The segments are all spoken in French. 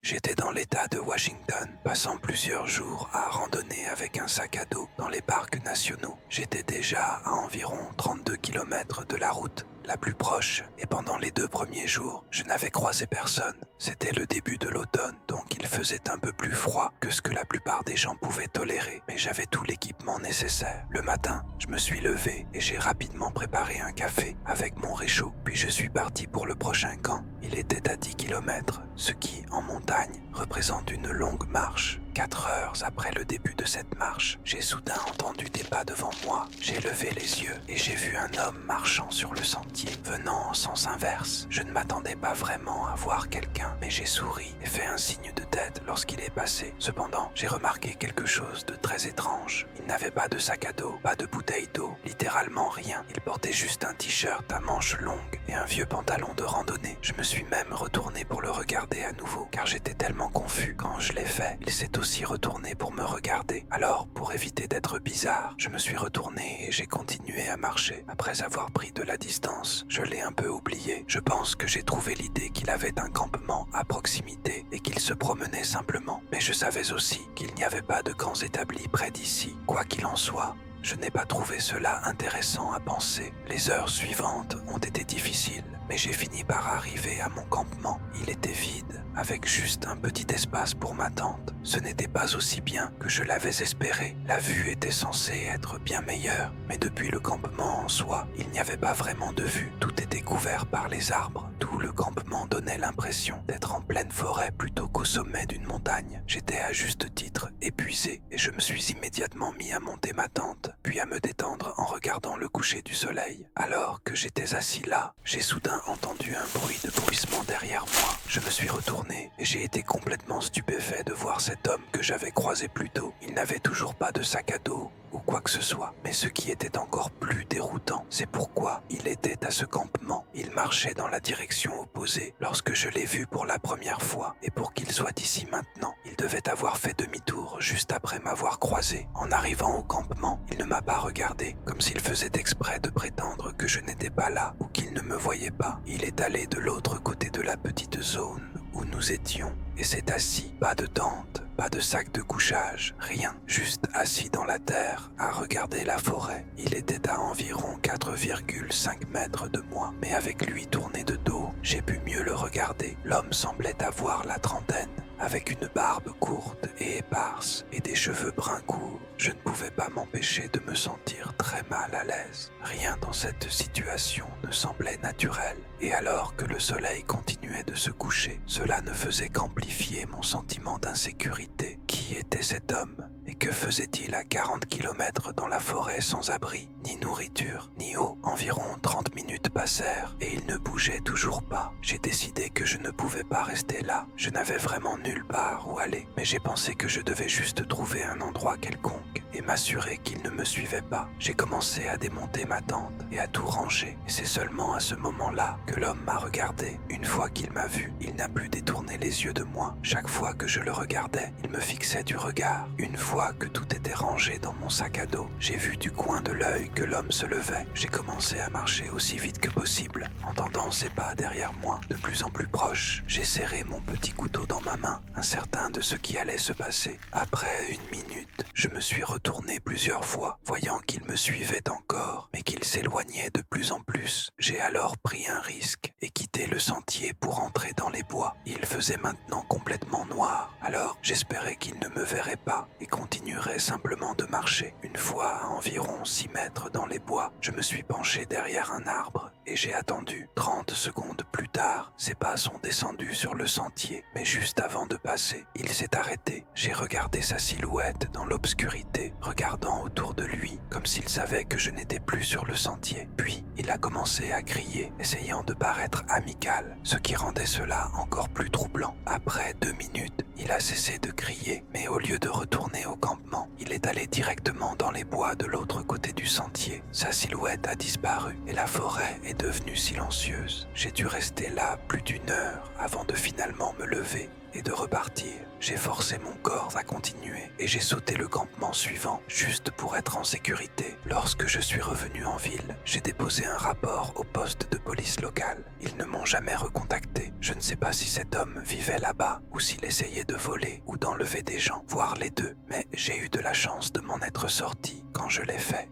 J'étais dans l'État de Washington, passant plusieurs jours à randonner avec un sac à dos dans les parcs nationaux. J'étais déjà à environ 32 kilomètres de la route la plus proche, et pendant les 2 premiers jours, je n'avais croisé personne. C'était le début de l'automne, donc il faisait un peu plus froid que ce que la plupart des gens pouvaient tolérer, mais j'avais tout l'équipement nécessaire. Le matin, je me suis levé et j'ai rapidement préparé un café avec mon réchaud, puis je suis parti pour le prochain camp. Il était à 10 kilomètres, ce qui, en montagne, représente une longue marche. 4 heures après le début de cette marche, j'ai soudain entendu des pas devant moi. J'ai levé les yeux et j'ai vu un homme marchant sur le sentier, venant en sens inverse. Je ne m'attendais pas vraiment à voir quelqu'un, mais j'ai souri et fait un signe de tête lorsqu'il est passé. Cependant, j'ai remarqué quelque chose de très étrange. Il n'avait pas de sac à dos, pas de bouteille d'eau, littéralement rien. Il portait juste un t-shirt à manches longues et un vieux pantalon de randonnée. Je me suis même retourné pour le regarder à nouveau, car j'étais tellement confus quand je l'ai fait. Il s'est aussi retourné pour me regarder. Alors, pour éviter d'être bizarre, je me suis retourné et j'ai continué à marcher. Après avoir pris de la distance, je l'ai un peu oublié. Je pense que j'ai trouvé l'idée qu'il avait un campement à proximité et qu'il se promenait simplement. Mais je savais aussi qu'il n'y avait pas de camps établis près d'ici. Quoi qu'il en soit, je n'ai pas trouvé cela intéressant à penser. Les heures suivantes ont été difficiles, mais j'ai fini par arriver à mon campement. Il était vide, avec juste un petit espace pour ma tente. Ce n'était pas aussi bien que je l'avais espéré. La vue était censée être bien meilleure, mais depuis le campement en soi, il n'y avait pas vraiment de vue. Tout était couvert par les arbres. Tout le campement donnait l'impression d'être en pleine forêt plutôt qu'au sommet d'une montagne. J'étais à juste titre épuisé et je me suis immédiatement mis à monter ma tente, puis à me détendre en regardant le coucher du soleil. Alors que j'étais assis là, j'ai soudain entendu un bruit de bruissement derrière moi. Je me suis retourné et j'ai été complètement stupéfait de voir cet homme que j'avais croisé plus tôt. Il n'avait toujours pas de sac à dos ou quoi que ce soit. Mais ce qui était encore plus déroutant, c'est pourquoi il était à ce campement. Il marchait dans la direction opposée lorsque je l'ai vu pour la première fois. Et pour qu'il soit ici maintenant, il devait avoir fait demi-tour juste après m'avoir croisé. En arrivant au campement, il ne m'a pas regardé, comme s'il faisait exprès de prétendre que je n'étais pas là ou qu'il ne me voyait pas. Il est allé de l'autre côté de la petite zone où nous étions et s'est assis. Pas de tente, pas de sac de couchage, rien. Juste assis dans la terre à regarder la forêt. Il était à environ 4,5 mètres de moi, mais avec lui tourné de dos, j'ai pu mieux le regarder. L'homme semblait avoir la trentaine, avec une barbe courte et éparse et des cheveux bruns courts. Je ne pouvais pas m'empêcher de me sentir très mal à l'aise. Rien dans cette situation ne semblait naturel. Et alors que le soleil continuait de se coucher, cela ne faisait qu'amplifier mon sentiment d'insécurité. Qui était cet homme? Et que faisait-il à 40 kilomètres dans la forêt sans abri? Ni nourriture, ni eau. Environ 30 minutes passèrent et il ne bougeait toujours pas. J'ai décidé que je ne pouvais pas rester là. Je n'avais vraiment nulle part où aller, mais j'ai pensé que je devais juste trouver un endroit quelconque et m'assurer qu'il ne me suivait pas. J'ai commencé à démonter ma tente et à tout ranger, et c'est seulement à ce moment-là que l'homme m'a regardé. Une fois qu'il m'a vu, il n'a plus détourné les yeux de moi. Chaque fois que je le regardais, il me fixait du regard. Une fois que tout était rangé dans mon sac à dos, j'ai vu du coin de l'œil que l'homme se levait. J'ai commencé à marcher aussi vite que possible, entendant ses pas derrière moi, de plus en plus proches. J'ai serré mon petit couteau dans ma main, incertain de ce qui allait se passer. Après 1 minute, je me suis retourné plusieurs fois, voyant qu'il me suivait encore, mais qu'il s'éloignait de plus en plus. J'ai alors pris un risque et quitté le sentier pour entrer dans les bois. Il faisait maintenant complètement noir, alors j'espérais qu'il ne me verrait pas et continuerait simplement de marcher. Une fois à environ 6 mètres dans les bois, je me suis penché derrière un arbre et j'ai attendu. 30 secondes plus tard, ses pas sont descendus sur le sentier, mais juste avant de passer, il s'est arrêté. J'ai regardé sa silhouette dans l'obscurité, regardant autour de lui, comme s'il savait que je n'étais plus sur le sentier. Puis, il a commencé à crier, essayant de paraître amical, ce qui rendait cela encore plus troublant. Après 2 minutes, il a cessé de crier, mais au lieu de retourner au campement, il est allé directement dans les bois de l'autre côté du sentier. Sa silhouette a disparu et la forêt est devenue silencieuse. J'ai dû rester là plus d'1 heure avant de finalement me lever. et de repartir. J'ai forcé mon corps à continuer et j'ai sauté le campement suivant juste pour être en sécurité. Lorsque je suis revenu en ville, j'ai déposé un rapport au poste de police local. Ils ne m'ont jamais recontacté. Je ne sais pas si cet homme vivait là-bas ou s'il essayait de voler ou d'enlever des gens, voire les deux, mais j'ai eu de la chance de m'en être sorti quand je l'ai fait.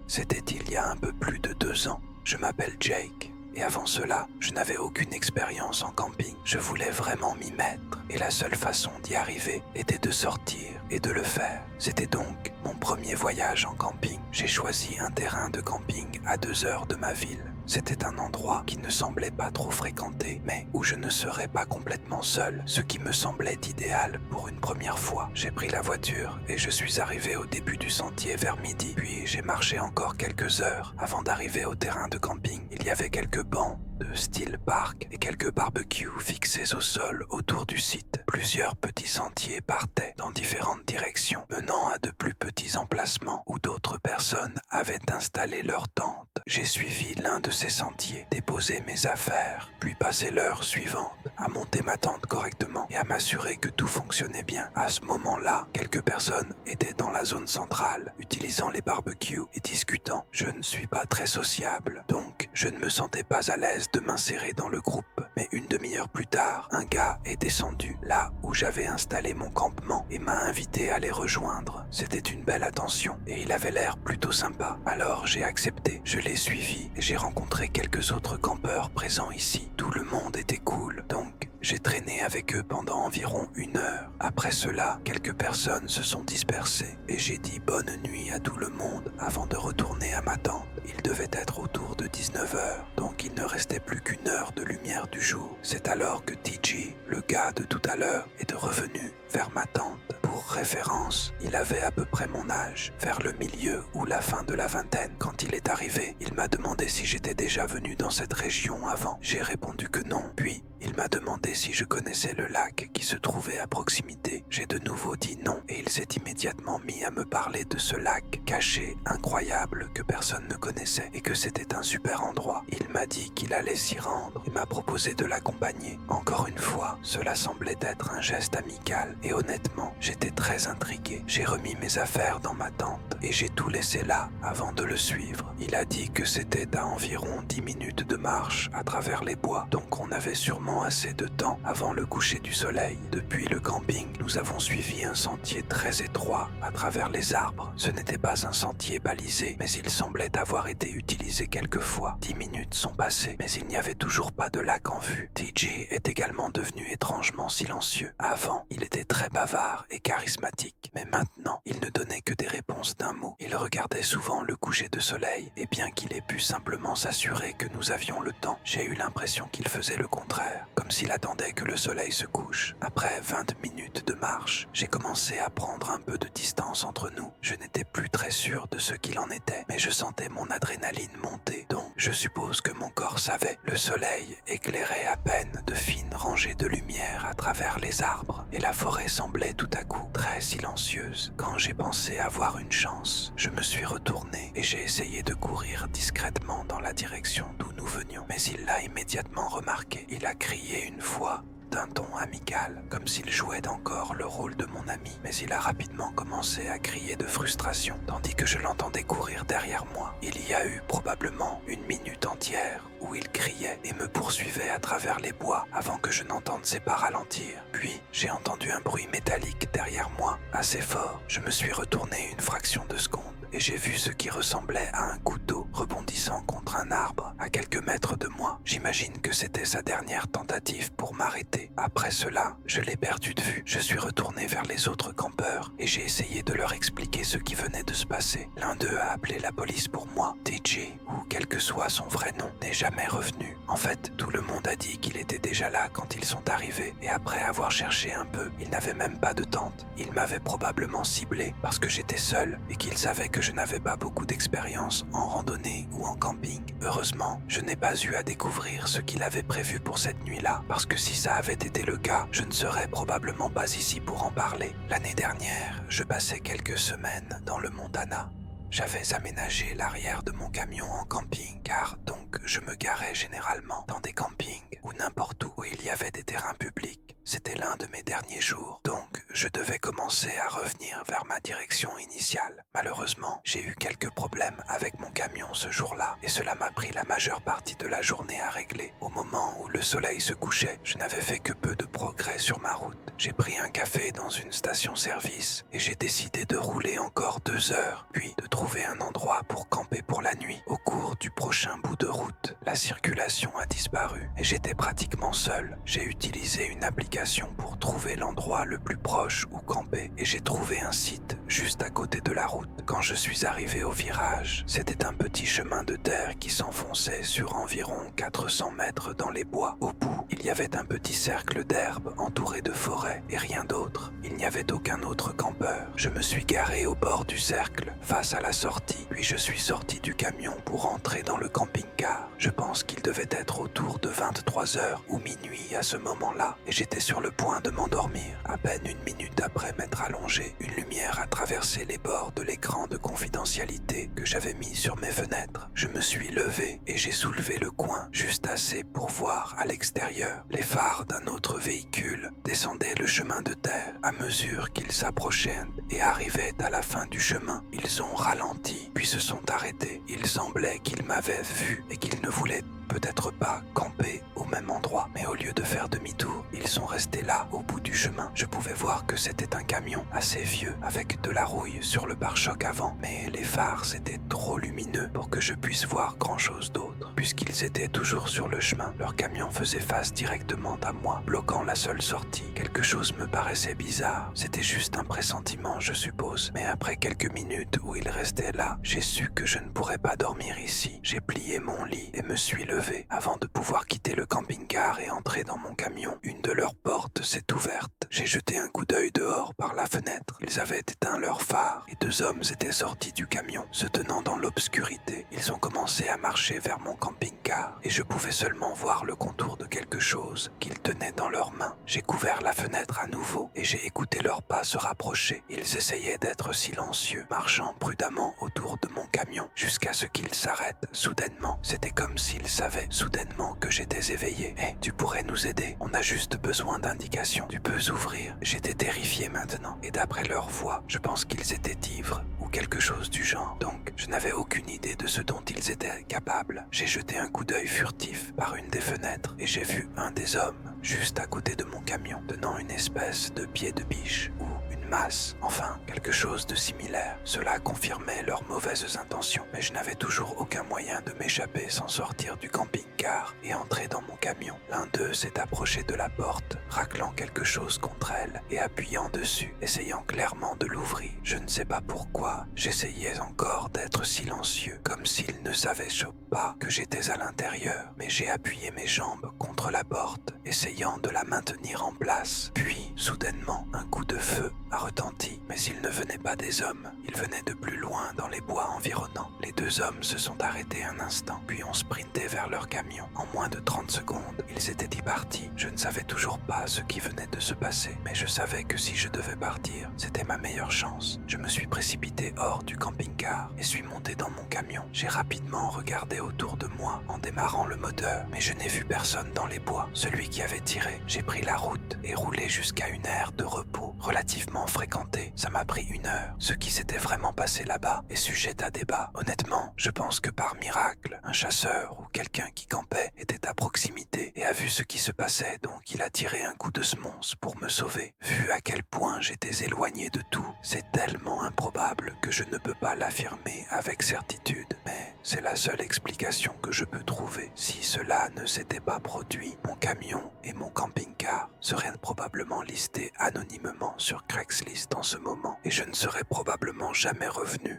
C'était il y a un peu plus de 2 ans. Je m'appelle Jake. Et avant cela, je n'avais aucune expérience en camping. Je voulais vraiment m'y mettre. Et la seule façon d'y arriver était de sortir et de le faire. C'était donc mon premier voyage en camping. J'ai choisi un terrain de camping à 2 heures de ma ville. C'était un endroit qui ne semblait pas trop fréquenté, mais où je ne serais pas complètement seul, ce qui me semblait idéal pour une première fois. J'ai pris la voiture et je suis arrivé au début du sentier vers midi, puis j'ai marché encore quelques heures avant d'arriver au terrain de camping. Il y avait quelques bancs de style parc et quelques barbecues fixés au sol autour du site. Plusieurs petits sentiers partaient dans différentes directions, menant à de plus petits emplacements où d'autres personnes avaient installé leurs tentes. J'ai suivi l'un de ces sentiers, déposé mes affaires, puis passé l'heure suivante à monter ma tente correctement et à m'assurer que tout fonctionnait bien. À ce moment-là, quelques personnes étaient dans la zone centrale, utilisant les barbecues et discutant. Je ne suis pas très sociable, donc je ne me sentais pas à l'aise de m'insérer dans le groupe. Mais une demi-heure plus tard, un gars est descendu là où j'avais installé mon campement et m'a invité à les rejoindre. C'était une belle attention et il avait l'air plutôt sympa. Alors j'ai accepté, je l'ai suivi et j'ai rencontré quelques autres campeurs présents ici. Tout le monde était cool, donc j'ai traîné avec eux pendant environ 1 heure. Après cela, quelques personnes se sont dispersées et j'ai dit bonne nuit à tout le monde avant de retourner à ma tente. Il devait être autour de 19 heures, donc il ne restait plus qu'1 heure de lumière du jour. C'est alors que TJ, le gars de tout à l'heure, est revenu vers ma tente. Pour référence, il avait à peu près mon âge, vers le milieu ou la fin de la vingtaine. Quand il est arrivé, il m'a demandé si j'étais déjà venu dans cette région avant. J'ai répondu que non, puis il m'a demandé si je connaissais le lac qui se trouvait à proximité. J'ai de nouveau dit non et il s'est immédiatement mis à me parler de ce lac caché, incroyable, que personne ne connaissait et que c'était un super endroit. Il m'a dit qu'il allait s'y rendre et m'a proposé de l'accompagner. Encore une fois, cela semblait être un geste amical et honnêtement, j'étais très intrigué. J'ai remis mes affaires dans ma tente et j'ai tout laissé là avant de le suivre. Il a dit que c'était à environ 10 minutes de marche à travers les bois, donc on avait sûrement assez de temps avant le coucher du soleil. Depuis le camping, nous avons suivi un sentier très étroit à travers les arbres. Ce n'était pas un sentier balisé, mais il semblait avoir été utilisé quelques fois. 10 minutes sont passées, mais il n'y avait toujours pas de lac en vue. TJ est également devenu étrangement silencieux. Avant, il était très bavard et charismatique, mais maintenant, il ne donnait que des réponses d'un mot. Il regardait souvent le coucher de soleil, et bien qu'il ait pu simplement s'assurer que nous avions le temps, j'ai eu l'impression qu'il faisait le contraire, comme s'il attendait que le soleil se couche. Après 20 minutes de marche, j'ai commencé à prendre un peu de distance entre nous. Je n'étais plus très sûr de ce qu'il en était, mais je sentais mon adrénaline monter, donc je suppose que mon corps savait. Le soleil éclairait à peine de fines rangées de lumière à travers les arbres, et la forêt semblait tout à coup très silencieuse. Quand j'ai pensé avoir une chance, je me suis retourné et j'ai essayé de courir discrètement dans la direction d'où nous venions, mais il l'a immédiatement remarqué. Il a crié une fois d'un ton amical, comme s'il jouait encore le rôle de mon ami, mais il a rapidement commencé à crier de frustration, tandis que je l'entendais courir derrière moi. Il y a eu probablement 1 minute entière où il criait et me poursuivait à travers les bois avant que je n'entende ses pas ralentir. Puis, j'ai entendu un bruit métallique derrière moi, assez fort. Je me suis retourné une fraction de seconde et j'ai vu ce qui ressemblait à un couteau rebondissant contre un arbre à quelques mètres de moi. J'imagine que c'était sa dernière tentative pour m'arrêter. Après cela, je l'ai perdu de vue. Je suis retourné vers les autres campeurs et j'ai essayé de leur expliquer ce qui venait de se passer. L'un d'eux a appelé la police pour moi. TJ, ou quel que soit son vrai nom, n'est jamais revenu. En fait, tout le monde a dit qu'il était déjà là quand ils sont arrivés et après avoir cherché un peu, il n'avait même pas de tente. Il m'avait probablement ciblé parce que j'étais seul et qu'il savait que je n'avais pas beaucoup d'expérience en randonnée ou en camping. Heureusement, je n'ai pas eu à découvrir ce qu'il avait prévu pour cette nuit-là, parce que si ça avait été le cas, je ne serais probablement pas ici pour en parler. L'année dernière, je passais quelques semaines dans le Montana. J'avais aménagé l'arrière de mon camion en camping car donc je me garais généralement dans des campings ou n'importe où il y avait des terrains publics. C'était l'un de mes derniers jours, donc je devais commencer à revenir vers ma direction initiale. Malheureusement, j'ai eu quelques problèmes avec mon camion ce jour-là et cela m'a pris la majeure partie de la journée à régler. Au moment où le soleil se couchait, je n'avais fait que peu de progrès sur ma route. J'ai pris un café dans une station-service et j'ai décidé de rouler encore 2 heures, puis de trouver un endroit pour camper pour la nuit. Au cours du prochain bout de route, la circulation a disparu et j'étais pratiquement seul. J'ai utilisé une application pour trouver l'endroit le plus proche où camper et j'ai trouvé un site juste à côté de la route. Quand je suis arrivé au virage, c'était un petit chemin de terre qui s'enfonçait sur environ 400 mètres dans les bois. Au bout, il y avait un petit cercle d'herbe entouré de forêts et rien d'autre. Il n'y avait aucun autre campeur. Je me suis garé au bord du cercle, face à la sortie, puis je suis sorti du camion pour entrer dans le camping-car. Je pense qu'il devait être autour de 23 heures ou minuit à ce moment-là et j'étais sur le point de m'endormir. À peine une minute après m'être allongé, une lumière a traversé les bords de l'écran de confidentialité que j'avais mis sur mes fenêtres. Je me suis levé et j'ai soulevé le coin juste assez pour voir à l'extérieur. Les phares d'un autre véhicule descendaient le chemin de terre. À mesure qu'ils s'approchaient et arrivaient à la fin du chemin, ils ont ralenti puis se sont arrêtés. Il semblait qu'ils m'avaient vu et qu'ils ne voulaient peut-être pas camper au même endroit, mais au lieu de faire demi-tour, ils sont restés là, au bout du chemin. Je pouvais voir que c'était un camion assez vieux, avec de la rouille sur le pare-choc avant, mais les phares étaient trop lumineux pour que je puisse voir grand-chose d'autre. Puisqu'ils étaient toujours sur le chemin, leur camion faisait face directement à moi, bloquant la seule sortie. Quelque chose me paraissait bizarre. C'était juste un pressentiment, je suppose. Mais après quelques minutes où ils restaient là, j'ai su que je ne pourrais pas dormir ici. J'ai plié mon lit et me suis levé avant de pouvoir quitter le camping-car et entrer dans mon camion. Une de leurs portes s'est ouverte. J'ai jeté un coup d'œil dehors par la fenêtre. Ils avaient éteint leurs phares et 2 hommes étaient sortis du camion, se tenant dans l'obscurité. Ils ont commencé à marcher vers mon camping-car et je pouvais seulement voir le contour de quelque chose qu'ils tenaient dans leurs mains. J'ai couvert la fenêtre à nouveau et j'ai écouté leurs pas se rapprocher. Ils essayaient d'être silencieux, marchant prudemment autour de mon camion jusqu'à ce qu'ils s'arrêtent soudainement. C'était comme s'ils savaient soudainement que j'étais éveillé. « tu pourrais nous aider, on a juste besoin d'indications. Tu peux ouvrir. » J'étais terrifié maintenant et d'après leur voix, je pense qu'ils étaient ivres ou quelque chose du genre. Donc, je n'avais aucune idée de ce dont ils étaient capables. J'ai jeté un coup d'œil furtif par une des fenêtres et j'ai vu un des hommes juste à côté de mon camion, tenant une espèce de pied de biche ou une masse, enfin quelque chose de similaire. Cela confirmait leurs mauvaises intentions, mais je n'avais toujours aucun moyen de m'échapper sans sortir du camping-car et entrer dans mon camion. L'un d'eux s'est approché de la porte, raclant quelque chose contre elle et appuyant dessus, essayant clairement de l'ouvrir. Je ne sais pas pourquoi, j'essayais encore d'être silencieux, comme s'il ne savait pas que j'étais à l'intérieur, mais j'ai appuyé mes jambes contre la porte, essayant de la maintenir en place. Puis, soudainement, un coup de feu a retenti, mais il ne venait pas des hommes, il venait de plus loin dans les bois environnants. Les 2 hommes se sont arrêtés un instant, puis ont sprinté vers leur camion. En moins de 30 secondes, ils étaient partis. Je ne savais toujours pas ce qui venait de se passer, mais je savais que si je devais partir, c'était ma meilleure chance. Je me suis précipité hors du camping-car et suis monté dans mon camion. J'ai rapidement regardé autour de moi en démarrant le moteur, mais je n'ai vu personne dans les bois. Celui qui avait tiré, j'ai pris la route et roulé jusqu'à une aire de repos relativement fréquentée. Ça m'a pris 1 heure. Ce qui s'était vraiment passé là-bas est sujet à débat. Honnêtement, je pense que par miracle, un chasseur ou quelqu'un qui campait était à proximité et a vu ce qui se passait, donc il a tiré un coup de semonce pour me sauver. Vu à quel point j'étais éloigné de tout, c'est tellement improbable que je ne peux pas l'affirmer avec certitude, mais c'est la seule explication que je peux trouver. Si cela ne s'était pas produit, mon camion et mon camping-car seraient probablement listés anonymement sur Craigslist en ce moment et je ne serais probablement jamais revenu.